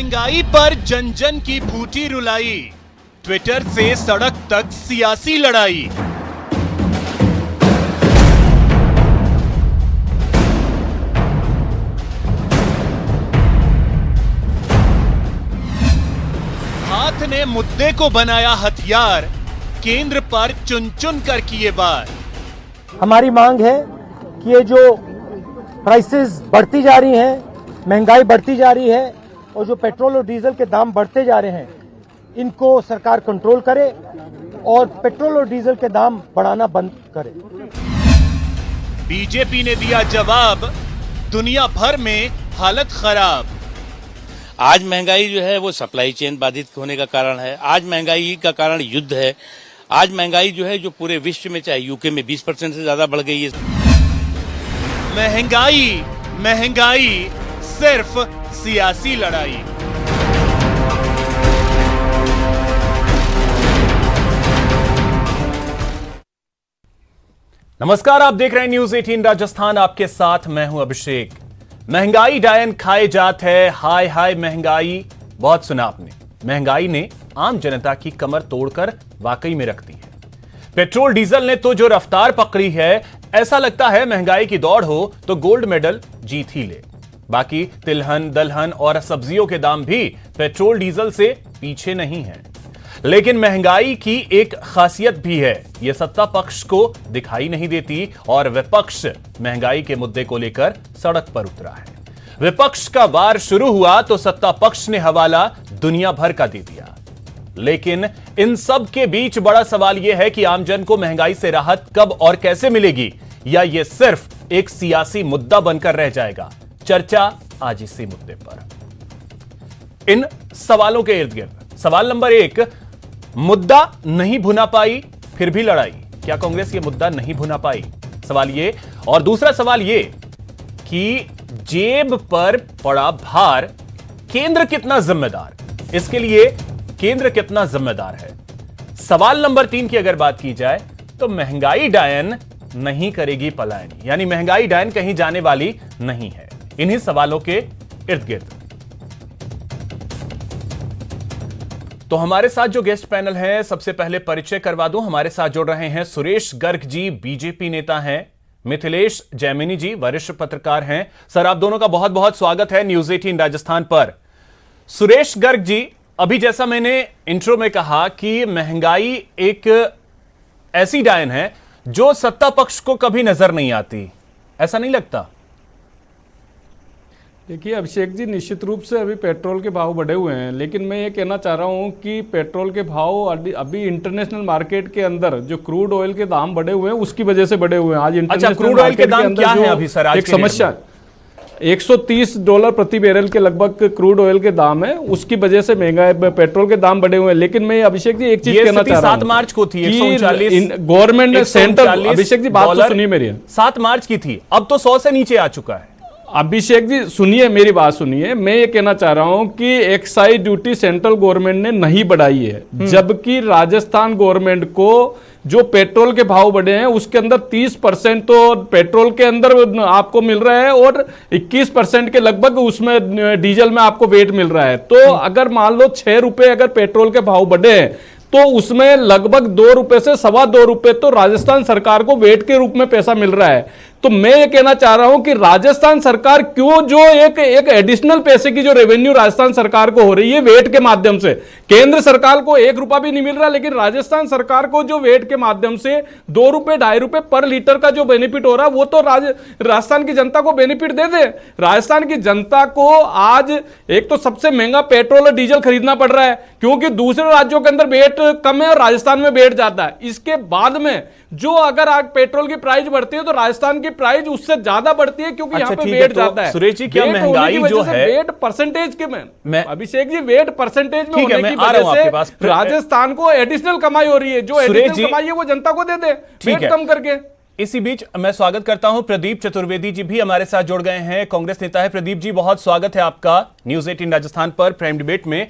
महंगाई पर जन जन की फूटी रुलाई, ट्विटर से सड़क तक सियासी लड़ाई। हाथ ने मुद्दे को बनाया हथियार, केंद्र पर चुन चुन कर किए वार। हमारी मांग है कि ये जो प्राइसेस बढ़ती जा रही हैं, महंगाई बढ़ती जा रही है और जो पेट्रोल और डीजल के दाम बढ़ते जा रहे हैं, इनको सरकार कंट्रोल करे और पेट्रोल और डीजल के दाम बढ़ाना बंद करे। बीजेपी ने दिया जवाब, दुनिया भर में हालत खराब। आज महंगाई जो है वो सप्लाई चेन बाधित होने का कारण है। आज महंगाई का कारण युद्ध है। आज महंगाई जो है जो पूरे विश्व में, चाहे यूके में 20% से ज्यादा बढ़ गई है। महंगाई महंगाई सिर्फ सियासी लड़ाई। नमस्कार, आप देख रहे हैं न्यूज 18 राजस्थान। आपके साथ मैं हूं अभिषेक। महंगाई डायन खाए जात है, हाय हाय महंगाई। बहुत सुना आपने। महंगाई ने आम जनता की कमर तोड़कर वाकई में रख दी है। पेट्रोल डीजल ने तो जो रफ्तार पकड़ी है, ऐसा लगता है महंगाई की दौड़ हो तो गोल्ड मेडल जीत ही ले। बाकी तिलहन, दलहन और सब्जियों के दाम भी पेट्रोल डीजल से पीछे नहीं है। लेकिन महंगाई की एक खासियत भी है, यह सत्ता पक्ष को दिखाई नहीं देती और विपक्ष महंगाई के मुद्दे को लेकर सड़क पर उतरा है। विपक्ष का वार शुरू हुआ तो सत्ता पक्ष ने हवाला दुनिया भर का दे दिया। लेकिन इन सब के बीच बड़ा सवाल यह है कि आमजन को महंगाई से राहत कब और कैसे मिलेगी, या यह सिर्फ एक सियासी मुद्दा बनकर रह जाएगा। चर्चा आज इसी मुद्दे पर। इन सवालों के इर्द गिर्द सवाल नंबर 1, मुद्दा नहीं भुना पाई फिर भी लड़ाई। क्या कांग्रेस ये मुद्दा नहीं भुना पाई? सवाल ये। और दूसरा सवाल ये कि जेब पर पड़ा भार, केंद्र कितना जिम्मेदार? इसके लिए केंद्र कितना जिम्मेदार है? सवाल नंबर 3 की अगर बात की जाए तो महंगाई डायन नहीं करेगी पलायन, यानी महंगाई डायन कहीं जाने वाली नहीं है। इन्हीं सवालों के इर्द गिर्द तो हमारे साथ जो गेस्ट पैनल है, सबसे पहले परिचय करवा दूं। हमारे साथ जुड़ रहे हैं सुरेश गर्ग जी, बीजेपी नेता हैं। मिथिलेश जैमिनी जी, वरिष्ठ पत्रकार हैं। सर, आप दोनों का बहुत बहुत स्वागत है न्यूज 18 राजस्थान पर। सुरेश गर्ग जी, अभी जैसा मैंने इंट्रो में कहा कि महंगाई एक ऐसी डायन है जो सत्ता पक्ष को कभी नजर नहीं आती, ऐसा नहीं लगता? देखिए अभिषेक जी, निश्चित रूप से अभी पेट्रोल के भाव बढ़े हुए हैं, लेकिन मैं ये कहना चाह रहा हूँ कि पेट्रोल के भाव अभी इंटरनेशनल मार्केट के अंदर जो क्रूड ऑयल के दाम बढ़े हुए हैं उसकी वजह से बढ़े हुए हैं। आज इंटरनेशनल क्रूड ऑयल के दाम क्या है अभी सर? आज एक समस्या, $130 प्रति बैरल के लगभग क्रूड ऑयल के दाम है, उसकी वजह से महंगा पेट्रोल के दाम बढ़े हुए हैं। लेकिन मैं अभिषेक जी एक चीज कहना चाह रहा हूँ, 7 मार्च को थी 139, गवर्नमेंट ने सेंट्रल, अभिषेक जी बात तो सुनिए मेरी, 7 मार्च की थी, अब तो 100 से नीचे आ चुका है। अभिषेक जी सुनिए मेरी बात सुनिए, मैं ये कहना चाह रहा हूं कि एक्साइज ड्यूटी सेंट्रल गवर्नमेंट ने नहीं बढ़ाई है, जबकि राजस्थान गवर्नमेंट को जो पेट्रोल के भाव बढ़े हैं उसके अंदर 30% तो पेट्रोल के अंदर आपको मिल रहा है और 21% के लगभग उसमें डीजल में आपको वेट मिल रहा है। तो अगर मान लो 6 रुपए अगर पेट्रोल के भाव बढ़े हैं तो उसमें लगभग 2 रुपए से ₹2.25 तो राजस्थान सरकार को वेट के रूप में पैसा मिल रहा है। तो मैं ये कहना चाह रहा हूं कि राजस्थान सरकार क्यों जो एक एडिशनल पैसे की जो रेवेन्यू राजस्थान सरकार को हो रही है वेट के माध्यम से, केंद्र सरकार को 1 रुपया भी नहीं मिल रहा, लेकिन राजस्थान सरकार को जो वेट के माध्यम से 2 रुपए 2.5 रुपए पर लीटर का जो बेनिफिट हो रहा है वो तो राजस्थान की जनता को बेनिफिट दे दे। राजस्थान की जनता को आज एक तो सबसे महंगा पेट्रोल और डीजल खरीदना पड़ रहा है क्योंकि दूसरे राज्यों के अंदर वेट कम है और राजस्थान में वेट ज्यादा है। इसके बाद में जो अगर आज पेट्रोल की प्राइस बढ़ती है तो राजस्थान की प्राइस उससे ज्यादा बढ़ती है क्योंकि यहाँ पे वेट ज्यादा है। सुरेश जी, क्या महंगाई जो है वेट परसेंटेज के में अभिषेक जी वेट परसेंटेज में होने की वजह से राजस्थान को एडिशनल कमाई हो रही है, जो एडिशनल कमाई है वो जनता को दे दे वेट कम करके। इसी बीच मैं स्वागत करता हूं, प्रदीप चतुर्वेदी जी भी हमारे साथ जुड़ गए हैं, कांग्रेस नेता है। प्रदीप जी, बहुत स्वागत है आपका न्यूज 18 राजस्थान पर प्राइम डिबेट में।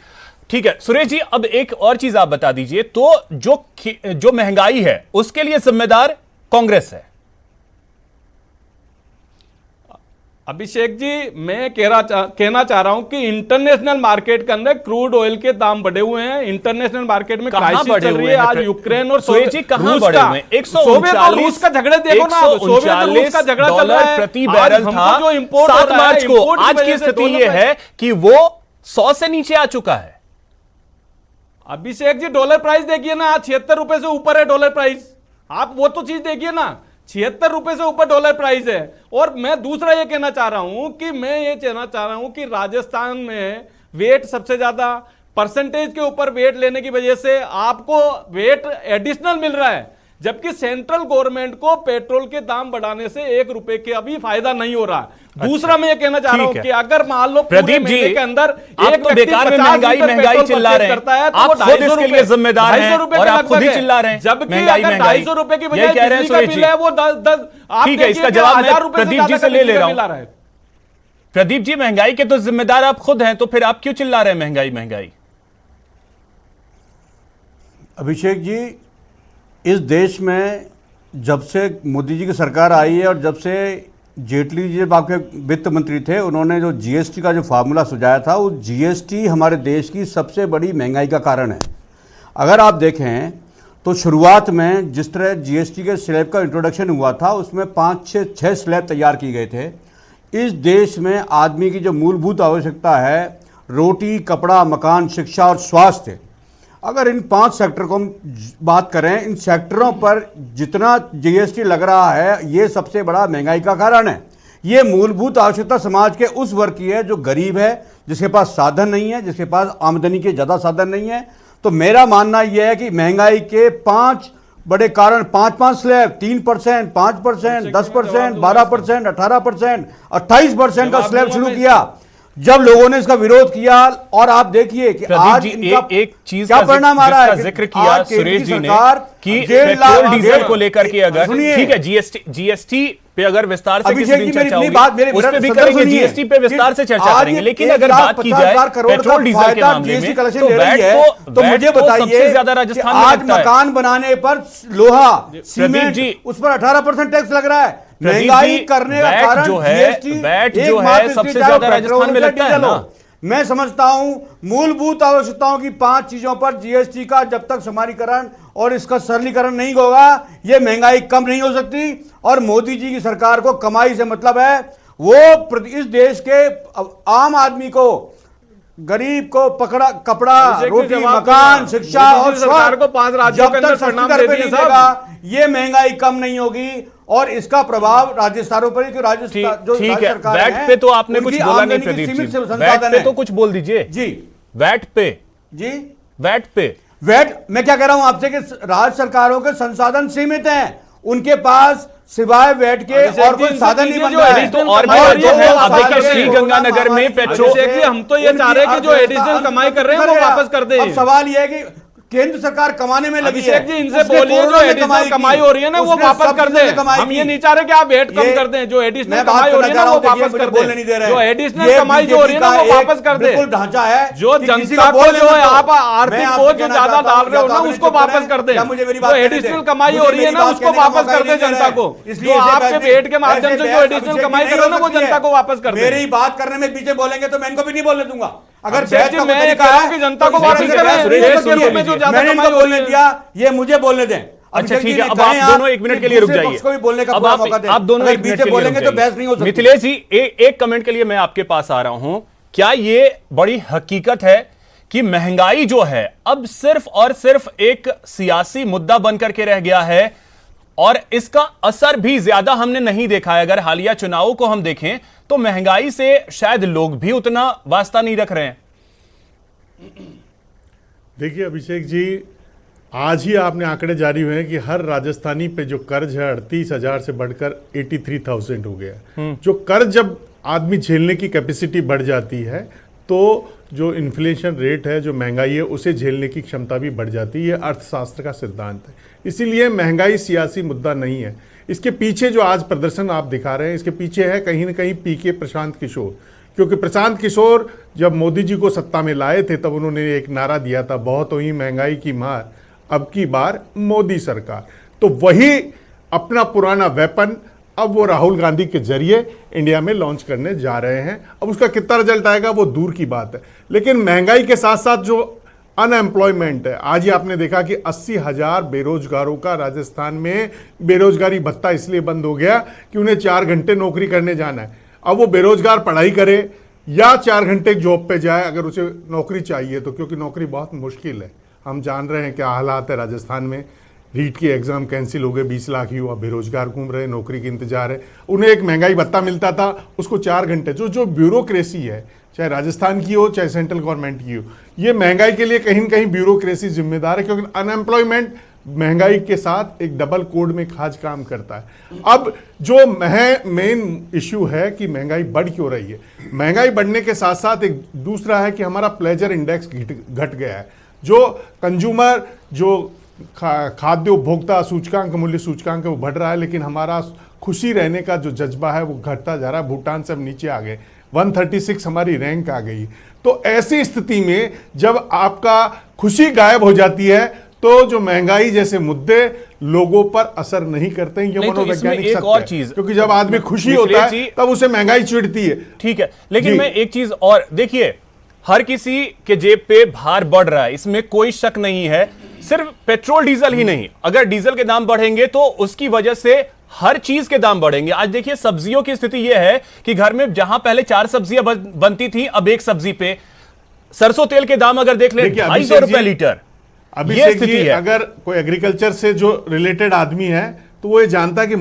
ठीक है सुरेश जी, अब एक और चीज आप बता दीजिए, तो जो महंगाई है उसके लिए जिम्मेदार कांग्रेस है। अभिषेक जी, मैं कहना चाह रहा हूं कि इंटरनेशनल मार्केट के अंदर क्रूड ऑयल के दाम बढ़े हुए हैं। इंटरनेशनल मार्केट में क्राइसिस चल रही है। आज यूक्रेन और सुरेश जी कहां बढ़े हुए हैं? 139 रूस का झगड़े देखो ना, रूस का झगड़ा चल रहा है प्रति बैरल था जो इंपोर्ट 7 मार्च को। आज की स्थिति यह है कि वो 100 से नीचे आ चुका है। अभिषेक जी, डॉलर प्राइस देखिए ना, आज 76 रुपए से ऊपर है डॉलर प्राइस। आप वो तो चीज देखिए ना, 76 रुपए से ऊपर डॉलर प्राइस है। और मैं दूसरा ये कहना चाह रहा हूं कि राजस्थान में वेट सबसे ज्यादा परसेंटेज के ऊपर वेट लेने की वजह से आपको वेट एडिशनल मिल रहा है, जबकि सेंट्रल गवर्नमेंट को पेट्रोल के दाम बढ़ाने से 1 रुपए के अभी फायदा नहीं हो रहा। दूसरा मैं ये कहना चाह रहा हूं कि अगर मान लो प्रदीप जी के अंदर आप तो बेकार में महंगाई चिल्ला रहे हैं, आप खुद इसके लिए जिम्मेदार हैं और आप खुद ही चिल्ला रहे हैं। जबकि अगर 250 रुपए की बजाय बिजली का बिल है वो 10 ठीक है, इसका जवाब मैं प्रदीप जी से ले रहा हूं। प्रदीप जी, महंगाई के तो जिम्मेदार आप खुद हैं, तो फिर आप क्यों चिल्ला रहे हैं महंगाई? अभिषेक जी, इस देश में जब से मोदी जी की सरकार आई है और जब से जेटली जी जब आपके वित्त मंत्री थे, उन्होंने जो जीएसटी का जो फार्मूला सुझाया था, वो जीएसटी हमारे देश की सबसे बड़ी महंगाई का कारण है। अगर आप देखें तो शुरुआत में जिस तरह जीएसटी के स्लैब का इंट्रोडक्शन हुआ था, उसमें 5-6 स्लैब तैयार किए गए थे। इस देश में आदमी की जो मूलभूत आवश्यकता है, रोटी, कपड़ा, मकान, शिक्षा और स्वास्थ्य, अगर इन 5 सेक्टर को हम बात करें, इन सेक्टरों पर जितना जीएसटी लग रहा है, ये सबसे बड़ा महंगाई का कारण है। ये मूलभूत आवश्यकता समाज के उस वर्ग की है जो गरीब है, जिसके पास साधन नहीं है, जिसके पास आमदनी के ज़्यादा साधन नहीं है। तो मेरा मानना यह है कि महंगाई के 5 बड़े कारण, 5 स्लैब, 3%, 5%, 10%, 12%, 18%, 28% का स्लैब शुरू किया। जब लोगों ने इसका विरोध किया, और आप देखिए कि आज एक चीज क्या परिणाम आ रहा है, जिक्र किया सुरेश जी ने कि 1.5 लाख पेट्रोल डीजल को लेकर के, अगर ठीक है जीएसटी पे अगर विस्तार से किसी दिन चर्चा होगी, उस पे भी करेंगे, जीएसटी पे विस्तार से चर्चा करेंगे। लेकिन अगर बात की जाए पेट्रोल डीजल के मामले में, तो मुझे बताइए, सबसे ज्यादा राजस्थान में आज मकान बनाने पर लोहा, सीमेंट, उस पर 18% टैक्स लग रहा है। महंगाई करने का कारण वैट जो है सबसे ज्यादा राजस्थान में लगता है ना। मैं समझता हूं मूलभूत आवश्यकताओं की 5 चीजों पर जीएसटी का जब तक समानीकरण और इसका सरलीकरण नहीं होगा, यह महंगाई कम नहीं हो सकती। और मोदी जी की सरकार को कमाई से मतलब है, वो इस देश के आम आदमी को, गरीब को कपड़ा, रोटी, मकान, शिक्षा और सरकार को 5 राज्यों के अंदर परिणाम दे दिए साहब, ये महंगाई कम नहीं होगी। और इसका प्रभाव राजस्थानों पर, राजस्थान जो ठीक है, वैट पे तो आपने कुछ बोला नहीं प्रदीप जी, वैट पे तो कुछ बोल दीजिए जी। वैट पे वैट मैं क्या कह रहा हूं आपसे कि राज्य सरकारों के संसाधन सीमित हैं, उनके पास सिवाय वैट के और कोई साधन नहीं बन रहा है। तो और भी जो है, अब देखिए श्रीगंगानगर में पेट्रोल, हम तो ये चाह रहे हैं कि जो एडिशनल कमाई कर रहे हैं वो वापस कर दे। अब सवाल ये है कि केंद्र सरकार कमाने में लगी है, जी इनसे बोलिए जो एडिशनल कमाई हो रही है ना वो वापस कर दे। हम ये नहीं चाह रहे कि आप वेट कम कर दें, जो एडिशनल कमाई हो रही है ना वो वापस कर दे। जो एडिशनल कमाई जो हो रही है ना वो वापस कर दे। बिल्कुल ढांचा है जो जनता को जो है आप आर्थिक बोझ जो ज्यादा डाल रहे हो ना उसको वापस कर दे। जो एडिशनल कमाई हो रही है ना उसको वापस कर दे जनता को। जो आपके वेट के माध्यम से जो एडिशनल कमाई कर रहे हो ना वो जनता को वापस कर दे। मेरी बात करने में पीछे बोलेंगे तो मैं इनको भी नहीं बोलने दूंगा। अगर मैं कह रहा हूं कि जनता को वापस करें, जो ज्यादा कमाई हो रही है दिया, ये मुझे बोलने दें। अच्छा ठीक है, अब आप दोनों 1 मिनट के लिए रुक जाइए। अब आप दोनों 1 मिनट के लिए बोलेंगे तो बहस नहीं हो सकती। मिथिलेश जी, एक कमेंट के लिए मैं आपके पास आ रहा हूं। क्या ये बड़ी हकीकत है कि महंगाई जो है अब सिर्फ और सिर्फ एक सियासी मुद्दा बनकर के रह गया है, और इसका असर भी ज्यादा हमने नहीं देखा है? अगर हालिया चुनावों को हम देखें तो महंगाई से शायद लोग भी उतना वास्ता नहीं रख रहे हैं। देखिए अभिषेक जी, आज ही आपने आंकड़े जारी हुए हैं कि हर राजस्थानी पे जो कर्ज है 38,000 से बढ़कर 83,000 हो गया। जो कर्ज जब आदमी झेलने की कैपेसिटी बढ़ जाती है तो जो इन्फ्लेशन रेट है, जो महंगाई है, उसे झेलने की क्षमता भी बढ़ जाती है। अर्थशास्त्र का सिद्धांत है। इसीलिए महंगाई सियासी मुद्दा नहीं है। इसके पीछे जो आज प्रदर्शन आप दिखा रहे हैं, इसके पीछे है कहीं ना कहीं पीके प्रशांत किशोर। क्योंकि प्रशांत किशोर जब मोदी जी को सत्ता में लाए थे तब उन्होंने एक नारा दिया था, बहुत हुई महंगाई की मार, अब की बार मोदी सरकार। तो वही अपना पुराना वेपन अब वो राहुल गांधी के जरिए इंडिया में लॉन्च करने जा रहे हैं। अब उसका कितना रिजल्ट आएगा वो दूर की बात है, लेकिन महंगाई के साथ साथ जो अनएम्प्लॉयमेंट है, आज ही आपने देखा कि 80,000 बेरोजगारों का राजस्थान में बेरोजगारी भत्ता इसलिए बंद हो गया कि उन्हें 4 घंटे नौकरी करने जाना है। अब वो बेरोजगार पढ़ाई करे या 4 घंटे जॉब पे जाए अगर उसे नौकरी चाहिए तो, क्योंकि नौकरी बहुत मुश्किल है। हम जान रहे हैं क्या हालात है राजस्थान में। रीट की एग्जाम कैंसिल हो गए, 20 लाख युवा बेरोजगार घूम रहे, नौकरी की इंतजार है। उन्हें एक महंगाई भत्ता मिलता था, उसको 4 घंटे, जो ब्यूरोक्रेसी है, चाहे राजस्थान की हो चाहे सेंट्रल गवर्नमेंट की हो, ये महंगाई के लिए कहीं न कहीं ब्यूरोक्रेसी जिम्मेदार है, क्योंकि अनएम्प्लॉयमेंट महंगाई के साथ एक डबल कोड में खास काम करता है। अब जो मेन इश्यू है कि महंगाई बढ़ क्यों रही है, महंगाई बढ़ने के साथ साथ एक दूसरा है कि हमारा प्लेजर इंडेक्स घट गया है। जो कंज्यूमर, जो खाद्य उपभोक्ता सूचकांक, मूल्य सूचकांक है, वो बढ़ रहा है, लेकिन हमारा खुशी रहने का जो जज्बा है वो घटता जा रहा है। भूटान से हम नीचे आ गए, 136 हमारी रैंक आ गई। तो ऐसी स्थिति में जब आपका खुशी गायब हो जाती है तो जो महंगाई जैसे मुद्दे लोगों पर असर नहीं करते हैं। ये मनोवैज्ञानिक एक सत्य और है, चीज, क्योंकि जब आदमी खुशी होता है तब उसे महंगाई चिढ़ती है। ठीक है, लेकिन मैं एक चीज और, देखिए हर किसी के जेब पे भार बढ़ रहा है, इसमें कोई शक नहीं है। सिर्फ पेट्रोल डीजल ही नहीं, अगर डीजल के दाम बढ़ेंगे तो उसकी वजह से हर चीज के दाम बढ़ेंगे। आज देखिए सब्जियों की स्थिति यह है कि घर में जहां पहले 4 सब्जियां बनती थी, अब 1 सब्जी पे। सरसों तेल के दाम अगर देख ले 250 रुपए लीटर, ये स्थिति है। अगर कोई एग्रीकल्चर से जो रिलेटेड आदमी है तो वो ये जानता है कि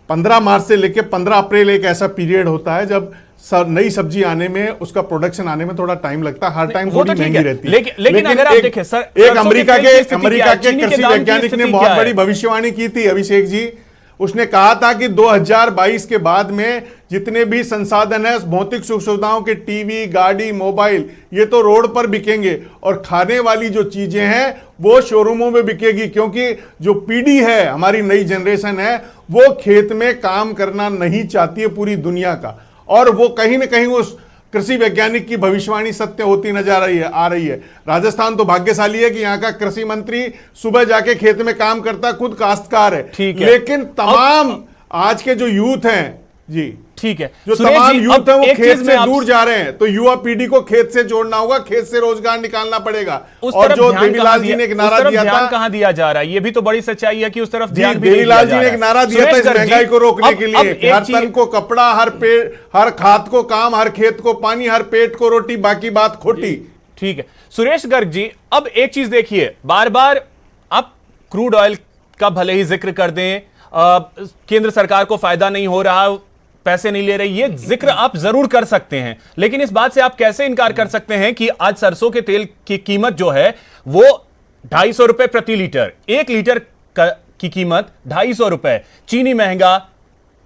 15 मार्च से लेके 15 अप्रैल एक ऐसा पीरियड होता है जब नई सब्जी आने में, उसका प्रोडक्शन आने में थोड़ा टाइम लगता है, हर टाइम थोड़ी महंगी रहती है। लेकिन अगर आप देखें सर, एक अमेरिका के कृषि वैज्ञानिक ने बहुत बड़ी भविष्यवाणी की थी, अभिषेक जी। उसने कहा था कि 2022 के बाद में जितने भी संसाधन है, भौतिक सुख सुविधाओं के, टीवी, गाड़ी, मोबाइल, ये तो रोड पर बिकेंगे और खाने वाली जो चीजें हैं वो शोरूमों में बिकेगी, क्योंकि जो पीढ़ी है, हमारी नई जनरेशन है, वो खेत में काम करना नहीं चाहती है पूरी दुनिया का। और वो कहीं ना कहीं उस कृषि वैज्ञानिक की भविष्यवाणी सत्य होती नजर आ रही है। राजस्थान तो भाग्यशाली है कि यहाँ का कृषि मंत्री सुबह जाके खेत में काम करता है, खुद काश्तकार है। लेकिन तमाम आज के जो यूथ हैं जी, ठीक है, जो तमाम यूथ है वो खेत से दूर जा रहे हैं, तो युवा पीढ़ी को खेत से जोड़ना होगा, खेत से रोजगार निकालना पड़ेगा। और जो देवीलाल जी ने एक नारा दिया था, कहां दिया जा रहा है, ये भी तो बड़ी सच्चाई है कि उस तरफ ध्यान भी देवीलाल जी ने एक नारा दिया था इस महंगाई को रोकने के लिए, हर तन को कपड़ा, हर खाद को काम, हर खेत को पानी, हर पेट को रोटी, बाकी बात खोटी। ठीक है सुरेश गर्ग जी, अब एक चीज देखिए, बार बार आप क्रूड ऑयल का भले ही जिक्र कर दें, केंद्र सरकार को फायदा नहीं हो रहा, पैसे नहीं ले रही, ये जिक्र आप जरूर कर सकते हैं, लेकिन इस बात से आप कैसे इनकार कर सकते हैं कि आज सरसों के तेल की कीमत जो है वो 250 रुपए प्रति लीटर, 1 लीटर की कीमत 250 रुपए। चीनी महंगा,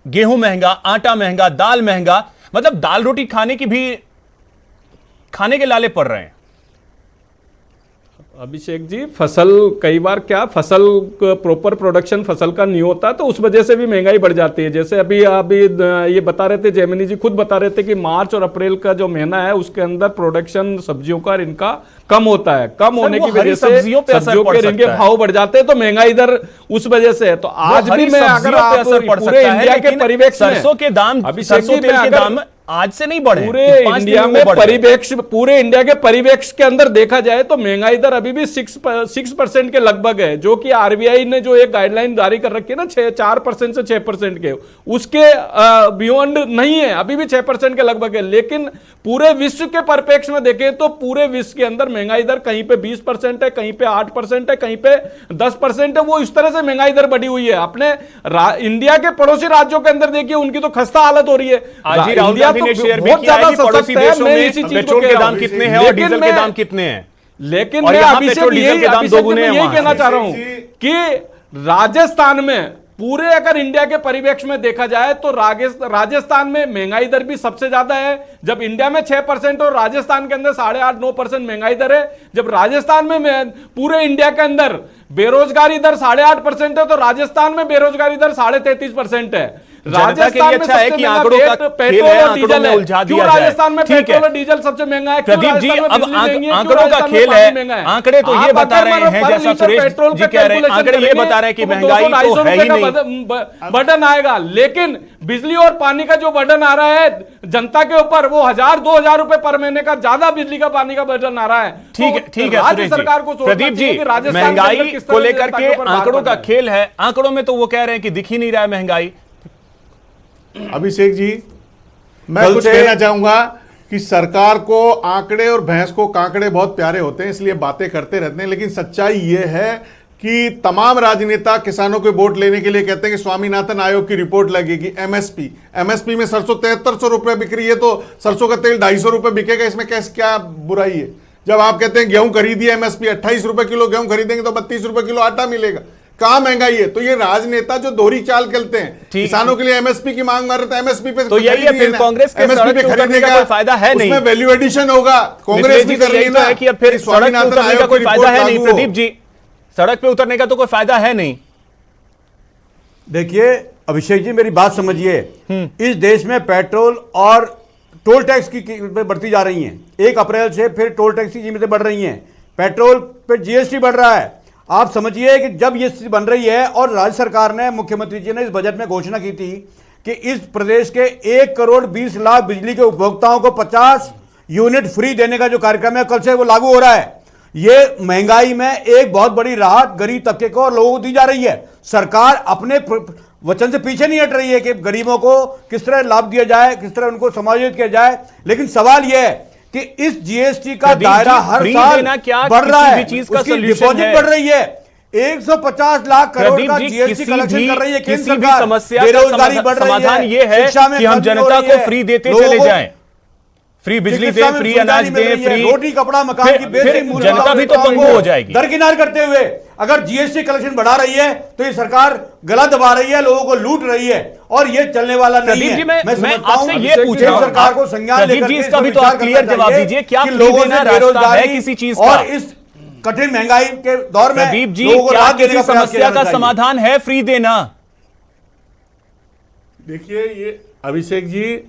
गेहूं महंगा, आटा महंगा, दाल महंगा, मतलब दाल रोटी खाने के लाले पड़ रहे हैं। अभिषेक जी, फसल कई बार क्या, फसल प्रॉपर प्रोडक्शन फसल का नहीं होता, तो उस वजह से भी महंगाई बढ़ जाती है। जैसे अभी ये बता रहे थे, जैमिनी जी खुद बता रहे थे कि मार्च और अप्रैल का जो महीना है उसके अंदर प्रोडक्शन सब्जियों का इनका कम होता है, कम होने की वजह से सब्जियों के इनके भाव बढ़ जाते हैं, तो महंगाई इधर उस वजह से है। तो आज भी मैं अगर आप पूरे इंडिया के परिवेश में, सरसों के दाम, सरसों तेल के दाम आज से नहीं बढ़े, पूरे इंडिया में पूरे इंडिया के परिवेश के अंदर देखा जाए तो महंगाई दर अभी भी 6% के लगभग है, जो कि आरबीआई ने जो एक गाइडलाइन जारी कर रखी है ना 4% से 6% के, उसके बियॉन्ड नहीं है, अभी भी 6% के लगभग है। लेकिन पूरे विश्व के परिप्रेक्ष्य में देखें तो पूरे विश्व के अंदर महंगाई दर कहीं पे 20% है, कहीं पे 8% है, कहीं पे 10% है। वो इस तरह से महंगाई दर बढ़ी हुई है। अपने इंडिया के पड़ोसी राज्यों के अंदर देखिए, उनकी तो खस्ता हालत हो रही है। इंडिया तो बहुत ज्यादा पड़ोसी देशों में पेट्रोल के दाम कितने हैं और डीजल के दाम कितने हैं, लेकिन मैं अभिषेक यही कहना चाह रहा हूं कि राजस्थान में पूरे अगर इंडिया के परिवेश में देखा जाए तो राजस्थान में महंगाई दर भी सबसे ज्यादा है। जब इंडिया में 6% और राजस्थान के अंदर 8.5-9% महंगाई दर है, जब राजस्थान में पूरे इंडिया के अंदर बेरोजगारी दर 8.5% है, तो राजस्थान में बेरोजगारी दर 33.5% है। जनता के लिए अच्छा है कि आंकड़ों का खेल है, आंकड़ों में उलझा दिया जाए। राजस्थान में ठीक है पेट्रोल और डीजल सबसे महंगा है। प्रदीप जी, अब आंकड़ों का खेल है, आंकड़े तो ये बता रहे हैं, जैसा सुरेश जी कह रहे हैं, आंकड़े ये बता रहे हैं कि महंगाई तो है ही नहीं, बर्डन आएगा, लेकिन बिजली और पानी का जो बर्डन आ रहा है जनता के ऊपर, वो 1000-2000 रुपए पर महीने का ज्यादा बिजली का पानी का बर्डन आ रहा है। ठीक है, ठीक है राज्य सरकार को प्रदीप जी, महंगाई को लेकर के आंकड़ों का खेल है, आंकड़ों में तो वो कह रहे हैं कि दिख ही नहीं रहा है महंगाई। अभिषेक जी, मैं कुछ कहना चाहूंगा कि सरकार को आंकड़े और भैंस को कांकड़े बहुत प्यारे होते हैं, इसलिए बातें करते रहते हैं, लेकिन सच्चाई यह है कि तमाम राजनेता किसानों के वोट लेने के लिए कहते हैं कि स्वामीनाथन आयोग की रिपोर्ट लगेगी। एमएसपी में सरसों 7300 रुपए बिक रही है, तो सरसों का तेल 250 रुपए बिकेगा, इसमें कैसे क्या बुराई है? जब आप कहते हैं गेहूं खरीदिए, एमएसपी 28 रुपए किलो गेहूं खरीदेंगे तो 32 रुपए किलो आटा मिलेगा, कहां महंगाई है? तो ये राजनेता जो दोहरी चाल खेलते हैं, किसानों के लिए एमएसपी की मांग मार रहे थे, एमएसपी पे तो यही है, फिर कांग्रेस के सड़क पे उतरने का कोई फायदा है नहीं, उसमें वैल्यू एडिशन होगा। कांग्रेस भी कर रही है कि अब फिर सड़क पे उतरने का कोई फायदा है नहीं। प्रदीप जी, सड़क पे उतरने का तो कोई फायदा है नहीं। देखिए अभिषेक जी, मेरी बात समझिए, इस देश में पेट्रोल और टोल टैक्स की कीमतें बढ़ती जा रही हैं। 1 अप्रैल से फिर टोल टैक्स की कीमतें बढ़ रही हैं, पेट्रोल पे जीएसटी बढ़ रहा है। आप समझिए कि जब ये स्थिति बन रही है, और राज्य सरकार ने, मुख्यमंत्री जी ने इस बजट में घोषणा की थी कि इस प्रदेश के 1 करोड़ 20 लाख बिजली के उपभोक्ताओं को 50 यूनिट फ्री देने का जो कार्यक्रम है, कल से वो लागू हो रहा है। ये महंगाई में एक बहुत बड़ी राहत गरीब तबके को और लोगों को दी जा रही है। सरकार अपने वचन से पीछे नहीं हट रही है कि गरीबों को किस तरह लाभ दिया जाए, किस तरह उनको समायोजित किया जाए, लेकिन सवाल यह है कि इस जीएसटी का दायरा हर साल बढ़ रहा है, उसकी डिपॉजिट बढ़ रही है, 150 लाख करोड़ का जीएसटी कलेक्शन कर रही है केंद्र सरकार। समस्या बेरोजगारी बढ़ रही है, समाधान ये है कि हम जनता को फ्री देते चले जाएं, फ्री बिजली दें, फ्री अनाज दें, फ्री रोटी कपड़ा मकान की बेसिक मूल्य जनता भी तो पंगु हो जाएगी। दरकिनार करते हुए अगर जीएसटी कलेक्शन बढ़ा रही है तो ये सरकार गला दबा रही है, लोगों को लूट रही है, और ये चलने वाला नहीं है। मैं आपसे ये पूछ रहा हूं, सरकार को संज्ञान लेकर जी, इसका भी तो आप क्लियर जवाब दीजिए, क्या लोगों ने बेरोजगारी है किसी चीज का? और इस कठिन महंगाई के दौर में प्रदीप जी, क्या किसी समस्या का समाधान है फ्री देना? देखिए, ये अभिषेक जी,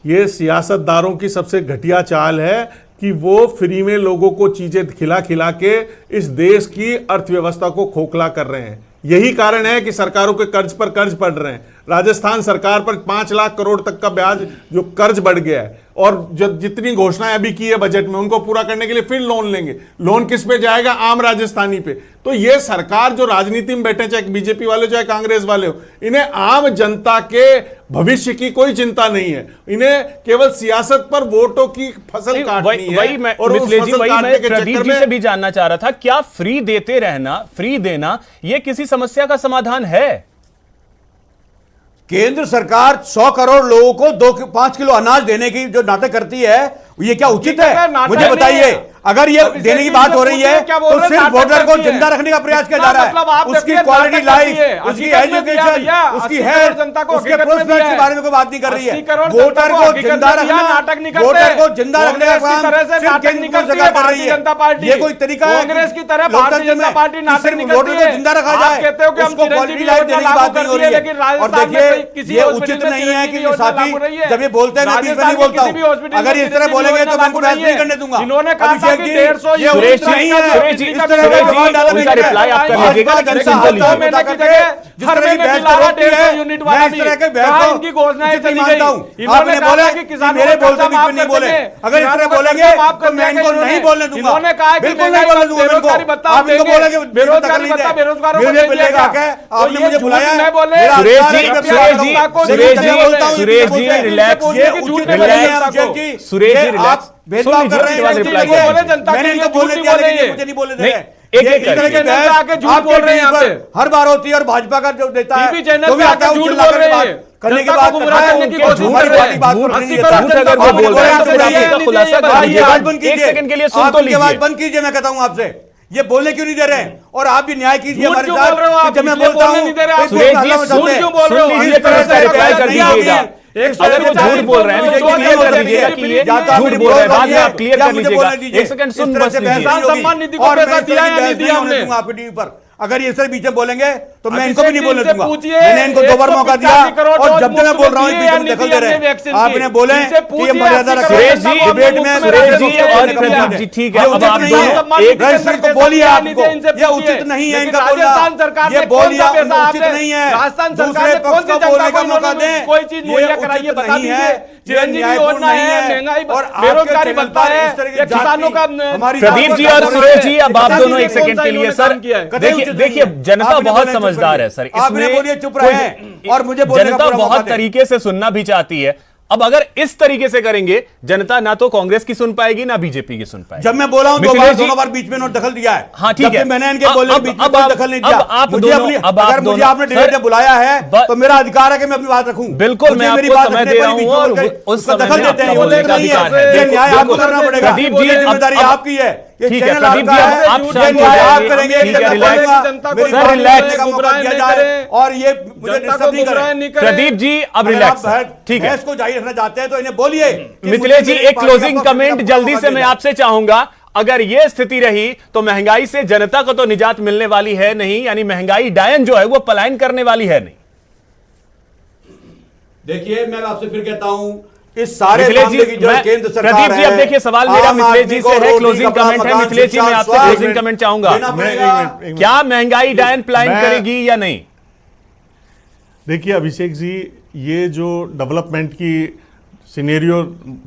ये सियासतदारों की सबसे घटिया चाल है कि वो फ्री में लोगों को चीजें खिला खिला के इस देश की अर्थव्यवस्था को खोखला कर रहे हैं। यही कारण है कि सरकारों के कर्ज पर कर्ज पड़ रहे हैं। राजस्थान सरकार पर 5 लाख करोड़ तक का ब्याज जो कर्ज बढ़ गया है, और जो जितनी घोषणाएं अभी की है बजट में, उनको पूरा करने के लिए फिर लोन लेंगे। लोन किस पे जाएगा? आम राजस्थानी पे। तो ये सरकार जो राजनीति में बैठे, चाहे बीजेपी वाले चाहे कांग्रेस वाले हो, इन्हें आम जनता के भविष्य की कोई चिंता नहीं है। इन्हें केवल सियासत पर वोटों की फसल काटनी है। वही मैं प्रदीप जी से भी जानना चाह रहा था, क्या फ्री देते रहना, फ्री देना, ये किसी समस्या का समाधान है? केंद्र सरकार 100 करोड़ लोगों को 2-5 किलो अनाज देने की जो नाटक करती है, ये क्या उचित है? मुझे बताइए। अगर ये देने की बात हो रही है तो सिर्फ वोटर को जिंदा रखने का प्रयास किया जा रहा है। उसकी क्वालिटी लाइफ, उसकी एजुकेशन, उसकी हेल्थ, उसके प्रोस्पेक्ट के बारे में कोई बात नहीं कर रही है। वोटर को जिंदा रखना, वोटर को जिंदा रखने का काम सिर्फ केंद्र सरकार कर रही है। ये कोई तरीका है? कांग्रेस की तरह भारतीय जनता पार्टी नाटक नहीं करती वोटर को जिंदा रखा जाए, उसको क्वालिटी लाइफ देने की बात नहीं हो रही है। और देखिए, ये उचित नहीं है कि साथी जब ये बोलते हैं, मैं बीच में नहीं बोलता हूं। अगर इस तरह बोलेंगे तो मैं उनको बहस नहीं करने दूंगा। इन्होंने कहा कि 150 सुरेश जी, उनका रिप्लाई आप कर लीजिएगा, लेकिन सिंपल हर महीने मिला 150 यूनिट वाला भी इनकी घोषणाएं चली गई। इन्होंने कहा कि किसानों मेरे बोलते बीच में नहीं बोले। अगर इस तरह बोलेंगे तो मैं इनको नहीं बोलने दूंगा। इन्होंने कहा कि बिल्कुल नहीं बोलने दूंगा इनको। आप इनको बोलेंगे बेरोजगारी भत्ता बेरोजगारों को मुझे मिलेगा। आपने मुझे बुलाया है? सुरेश जी, रिलैक्स, सुरेश जी रिलैक्स, भेदभाव कर रहे हैं। मैंने इनको बोलने दिया, लेकिन मुझे नहीं बोलने दे रहे। हर बार होती है, और भाजपा का जो देता है तो भी आता है करने के बाद बंद कीजिए। मैं कहता हूं आपसे, ये बोलने क्यों नहीं दे रहे हैं? और आप भी न्याय कीजिए हमारे साथ। जब मैं बोलता हूं अगर वो झूठ बोल रहे हैं तो क्लियर कर दीजिएगा कि ये झूठ बोल रहे हैं, बाद में आप क्लियर कर लीजिएगा। एक सेकंड सुन, बस किसान सम्मान निधि को पैसा दिया या नहीं दिया हमने? आपकी टीवी पर अगर ये सर बीच में बोलेंगे तो मैं इनको भी नहीं अभिषेक बोलने जी दूंगा। पूछिए, मैंने इनको 2 बार मौका दिया 185 करोड़ और डोज जब मैं बोल रहा हूँ मुफ्त बीच में दी है दखल दे रहे नीति हैं। आयोग आपने की। बोले इनसे कि ये पूछिए, मर्यादा 80 रखें सुरेश जी, डिबेट में सुरेश जी और निकल प्रदीप जाते जी, हैं। ठीक है, ये अब उचित आप नहीं दोनों है। एक रजिस्ट्रेशन को बोलिए आपको, ये उचित नहीं है इनका बोलना, राजस्थान सरकार ये ने बोलिए कौन सा पैसा उचित नहीं है। राजस्थान सरकार दूसरे ने कौन पक्ष सी को जनता बोलने को का मौका इन्होंने दें, कोई चीज मुहैया कराई है, उचित बता नहीं है, दीजिए। चिरंजीवी न्यायपूर्ण योजना नहीं है, महंगाई और आपके बेरोजगारी चैनल भत्ता पर है, इस तरह की ये किसानों का हमारी प्रदीप जी और सुरेश जी, अब आप दोनों एक कौन सा सेकंड के लिए इन्होंने सर काम किया है? देखिए जनता बहुत समझदार है सर, आपने बोलिए चुप रहे और मुझे बोलने का जनता पूरा मौका बहुत दें। तरीके से सुनना भी चाहती है। अब अगर इस तरीके से करेंगे जनता ना तो कांग्रेस की सुन पाएगी ना बीजेपी की सुन पाएगी। जब मैं बोला हूं मिथिलेश जी- दोनों बार बीच में उन्होंने दखल दिया है। हाँ, ठीक जब है। से मैंने इनके बोलने के बीच में अब कोई आप- दखल नहीं अब दिया। आप मुझे दोनों- अपनी- अब आप अगर मुझे दोनों- आपने डिबेट सर, में बुलाया है तो मेरा अधिकार है कि मैं अपनी बात रखूं। बिल्कुल, मुझे मैं मेरी आपको बात समय रखने दे पर रहा बीच हूं में और बोल के उस उसका समय दखल में देते हैं, आपका वो बोलने उचित का नहीं अधिकार है। है। ये न्याय आपको बिल्कुल, करना पड़ेगा। प्रदीप जी, ये जिम्मेदारी अब- आपकी है, ये ठीक है, चैनल प्रदीप आपका जी, है, आप ये शांत हो न्याय आप जाइए। करेंगे, ठीक है, जनता रिलैक्स। बोलेगा, जनता को मेरी सर, बात रिलैक्स। बोलने का मौका गुमराह दिया नहीं जाए करें। और ये मुझे जनता को डिस्टर्ब नहीं गुमराह करें। नहीं करें। प्रदीप जी अब अगर रिलैक्स, आप ठीक है। बहस को जारी रखना चाहते हैं तो इन्हें बोलिए कि मिथिलेश मुझे जी, मेरी एक पार्टी का क्लोजिंग पक्ष कमेंट रखने का जल्दी मौका से मैं दिया जाए। आपसे चाहूंगा। अगर यह स्थिति रही तो महंगाई से जनता को तो निजात मिलने वाली है नहीं, यानी महंगाई डायन जो है वो पलायन करने वाली है नहीं। देखिए मैं आपसे फिर कहता हूं इस सारे मिथिलेश मामले जी, की जो मैं- केंद्र सरकार प्रदीप जी, है, अब देखिए सवाल मेरा आम मिथिलेश आदमी जी को से है, रोटी, क्लोजिंग कपड़ा, कमेंट है। मकान, मिथिलेश जी, मैं शिक्षा, आपसे स्वास्थ्य क्लोजिंग कमेंट चाहूंगा। देना मैं- पड़ेगा। एक मिनट। क्या महंगाई डायन पलायन मैं- करेगी या नहीं? देखिए अभिषेक जी, ये जो डेवलपमेंट की सिनेरियो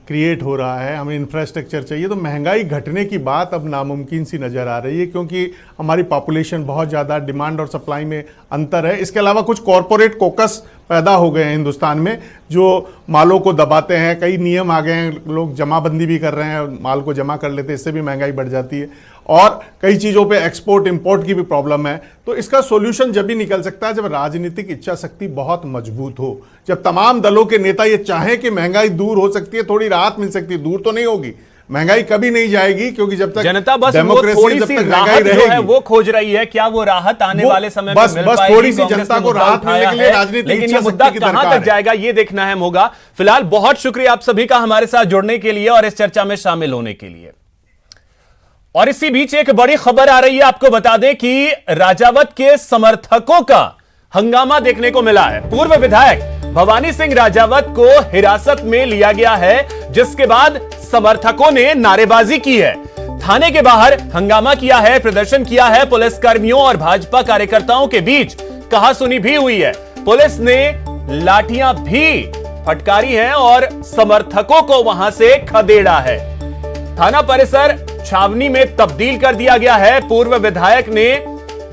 क्रिएट हो रहा है, हमें इंफ्रास्ट्रक्चर चाहिए, तो महंगाई घटने की बात अब नामुमकिन सी नज़र आ रही है, क्योंकि हमारी पॉपुलेशन बहुत ज़्यादा, डिमांड और सप्लाई में अंतर है। इसके अलावा कुछ कॉरपोरेट कोकस पैदा हो गए हैं हिंदुस्तान में जो मालों को दबाते हैं। कई नियम आ गए हैं, लोग जमाबंदी भी कर रहे हैं, माल को जमा कर लेते हैं, इससे भी महंगाई बढ़ जाती है। और कई चीज़ों पे एक्सपोर्ट इंपोर्ट की भी प्रॉब्लम है। तो इसका सॉल्यूशन जब भी निकल सकता है जब राजनीतिक इच्छा शक्ति बहुत मजबूत हो, जब तमाम दलों के नेता ये चाहें कि महंगाई दूर हो सकती है, थोड़ी राहत मिल सकती है। दूर तो नहीं होगी, महंगाई कभी नहीं जाएगी, क्योंकि जब तक जनता बस वो डेमोक्रेसी, थोड़ी जब सी तक महंगाई राहत जो है रहेगी, वो खोज रही है। क्या वो राहत आने वो वाले समय बस- में मिल बस पाएगी? थोड़ी सी कांग्रेस जनता ने को मुद्दा राहत मिलने उठाया के लिए है, राजनीतिक लेकिन ये इच्छा मुद्दा शक्ति की कहां दरकार तक है। जाएगा ये देखना अहम होगा। फिलहाल बहुत शुक्रिया आप सभी का हमारे साथ जुड़ने के लिए और इस चर्चा में शामिल होने के लिए। और इसी बीच एक बड़ी खबर आ रही है, आपको बता दें कि राजावत के समर्थकों का हंगामा देखने को मिला है। पूर्व विधायक भवानी सिंह राजावत को हिरासत में लिया गया है, जिसके बाद समर्थकों ने नारेबाजी की है, थाने के बाहर हंगामा किया है, प्रदर्शन किया है। पुलिसकर्मियों और भाजपा कार्यकर्ताओं के बीच कहासुनी भी हुई है। पुलिस ने लाठियां भी फटकारी है और समर्थकों को वहां से खदेड़ा है। थाना परिसर छावनी में तब्दील कर दिया गया है। पूर्व विधायक ने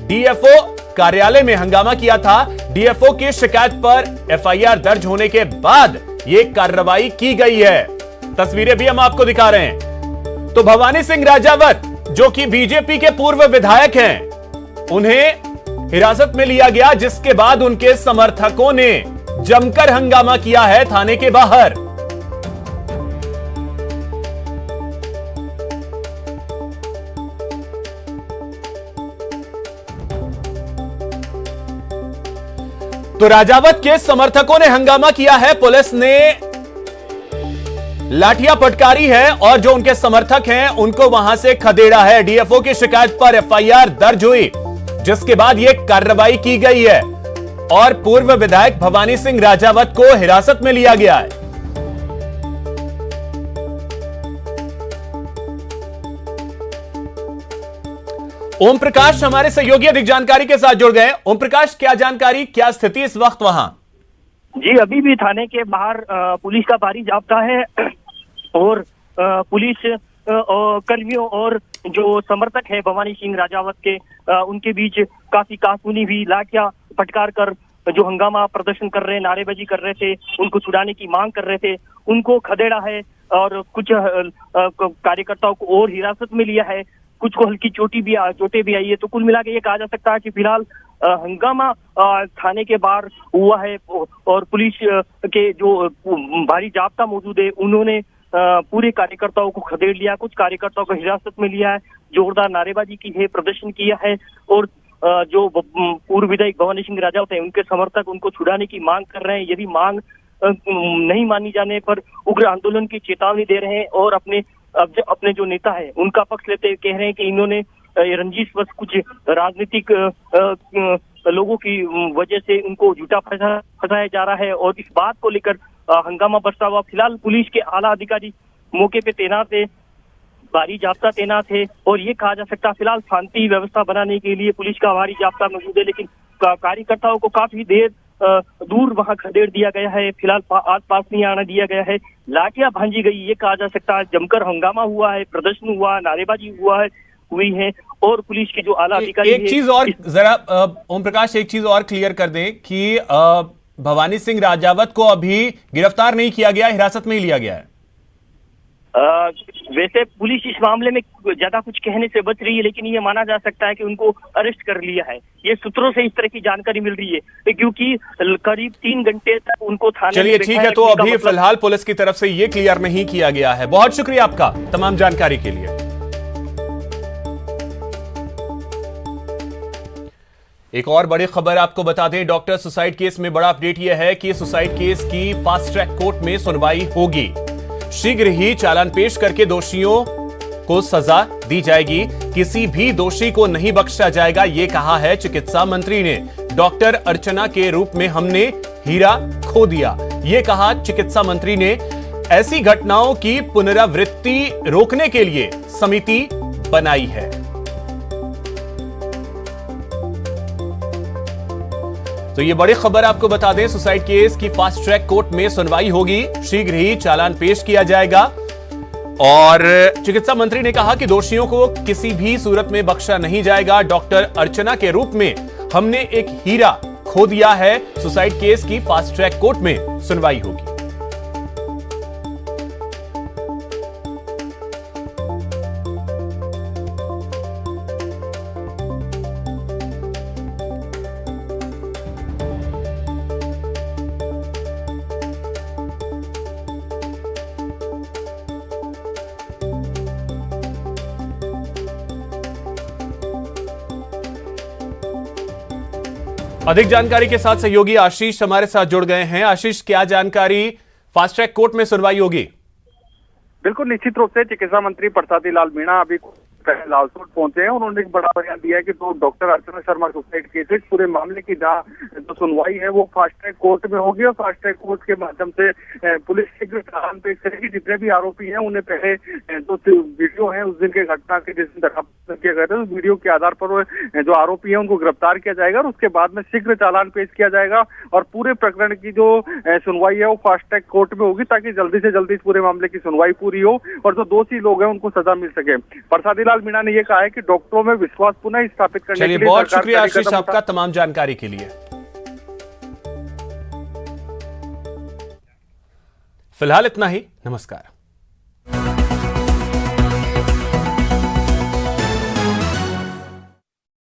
डीएफओ कार्यालय में हंगामा किया था। डीएफओ की शिकायत पर एफआईआर दर्ज होने के बाद यह कार्रवाई की गई है। तस्वीरें भी हम आपको दिखा रहे हैं। तो भवानी सिंह राजावत जो कि बीजेपी के पूर्व विधायक हैं, उन्हें हिरासत में लिया गया, जिसके बाद उनके समर्थकों ने जमकर हंगामा किया है थाने के बाहर। तो राजावत के समर्थकों ने हंगामा किया है, पुलिस ने लाठियां फटकारी है और जो उनके समर्थक हैं उनको वहां से खदेड़ा है। डीएफओ की शिकायत पर एफआईआर दर्ज हुई, जिसके बाद यह कार्रवाई की गई है और पूर्व विधायक भवानी सिंह राजावत को हिरासत में लिया गया है। ओम प्रकाश हमारे सहयोगी अधिक जानकारी के साथ जुड़ गए। ओम प्रकाश, क्या जानकारी, क्या स्थिति इस वक्त वहां? जी, अभी भी थाने के बाहर पुलिस का भारी जाब्ता है और पुलिस कर्मियों और जो समर्थक है भवानी सिंह राजावत के, उनके बीच काफी कहासुनी भी, लाठियां फटकार कर जो हंगामा प्रदर्शन कर रहे, नारेबाजी कर रहे थे, उनको छुड़ाने की मांग कर रहे थे, उनको खदेड़ा है और कुछ कार्यकर्ताओं को और हिरासत में लिया है। कुछ को हल्की चोटें भी आई है। तो कुल मिला के ये कहा जा सकता है कि फिलहाल हंगामा थाने के बाहर हुआ है और पुलिस के जो भारी जाब्ता मौजूद है, उन्होंने पूरे कार्यकर्ताओं को खदेड़ लिया, कुछ कार्यकर्ताओं को हिरासत में लिया है, जोरदार नारेबाजी की है, प्रदर्शन किया है और जो पूर्व विधायक भवानी सिंह राजावत है, उनके समर्थक उनको छुड़ाने की मांग कर रहे हैं। यदि मांग नहीं मानी जाने पर उग्र आंदोलन की चेतावनी दे रहे हैं और अपने जो नेता है उनका पक्ष लेते कह रहे हैं कि इन्होंने रंजिश कुछ राजनीतिक लोगों की वजह से उनको झूठा फंसाया जा रहा है और इस बात को लेकर हंगामा बरसा हुआ। फिलहाल पुलिस के आला अधिकारी मौके पे तैनात है, भारी जाब्ता तैनात है और ये कहा जा सकता है फिलहाल शांति व्यवस्था बनाने के लिए पुलिस का भारी जाब्ता मौजूद है, लेकिन कार्यकर्ताओं को काफी देर दूर वहां खदेड़ दिया गया है। फिलहाल आस पास नहीं आने दिया गया है, लाठियां भांजी गई, ये कहा जा सकता है। जमकर हंगामा हुआ है, प्रदर्शन हुआ, नारेबाजी हुई है और पुलिस के जो आला अधिकारी एक चीज और जरा ओम प्रकाश, एक चीज और क्लियर कर दें कि भवानी सिंह राजावत को अभी गिरफ्तार नहीं किया गया, हिरासत में ही लिया गया है। वैसे पुलिस इस मामले में ज्यादा कुछ कहने से बच रही है, लेकिन ये माना जा सकता है कि उनको अरेस्ट कर लिया है। ये सूत्रों से इस तरह की जानकारी मिल रही है क्योंकि करीब 3 घंटे तक उनको थाने में चलिए ठीक है, तो अभी फिलहाल पुलिस की तरफ से ये क्लियर नहीं किया गया है। बहुत शुक्रिया आपका तमाम जानकारी के लिए। एक और बड़ी खबर आपको बता दें, डॉक्टर सुसाइड केस में बड़ा अपडेट यह है कि सुसाइड केस की फास्ट ट्रैक कोर्ट में सुनवाई होगी। शीघ्र ही चालान पेश करके दोषियों को सजा दी जाएगी, किसी भी दोषी को नहीं बख्शा जाएगा, यह कहा है चिकित्सा मंत्री ने। डॉक्टर अर्चना के रूप में हमने हीरा खो दिया, यह कहा चिकित्सा मंत्री ने। ऐसी घटनाओं की पुनरावृत्ति रोकने के लिए समिति बनाई है। तो ये बड़ी खबर आपको बता दें, सुसाइड केस की फास्ट ट्रैक कोर्ट में सुनवाई होगी, शीघ्र ही चालान पेश किया जाएगा और चिकित्सा मंत्री ने कहा कि दोषियों को किसी भी सूरत में बख्शा नहीं जाएगा। डॉक्टर अर्चना के रूप में हमने एक हीरा खो दिया है। सुसाइड केस की फास्ट ट्रैक कोर्ट में सुनवाई होगी। अधिक जानकारी के साथ सहयोगी आशीष हमारे साथ जुड़ गए हैं। आशीष, क्या जानकारी, फास्ट ट्रैक कोर्ट में सुनवाई होगी? बिल्कुल निश्चित रूप से चिकित्सा मंत्री प्रसादी लाल मीणा अभी लालसोट पहुंचे हैं। उन्होंने एक बड़ा बयान दिया है कि तो doctor Archana Sharma suicide case इस पूरे मामले की जो सुनवाई है वो फास्ट ट्रैक कोर्ट में होगी और फास्ट ट्रैक कोर्ट के माध्यम से पुलिस शीघ्र चालान पेश करेगी। जितने भी आरोपी हैं उन्हें पहले जो वीडियो है उस दिन के घटना के जिस दिन किया गया था उस वीडियो के आधार पर जो आरोपी है उनको गिरफ्तार किया जाएगा और उसके बाद में शीघ्र चालान पेश किया जाएगा और पूरे प्रकरण की जो सुनवाई है वो फास्ट ट्रैक कोर्ट में होगी ताकि जल्दी से जल्दी इस पूरे मामले की सुनवाई पूरी हो और जो दोषी लोग हैं उनको सजा मिल सके। प्रसादी लाल मीणा ने यह कहा है कि डॉक्टरों में विश्वास पुनः स्थापित करने के लिए बहुत शुक्रिया आशीष आपका तमाम जानकारी के लिए। फिलहाल इतना ही, नमस्कार।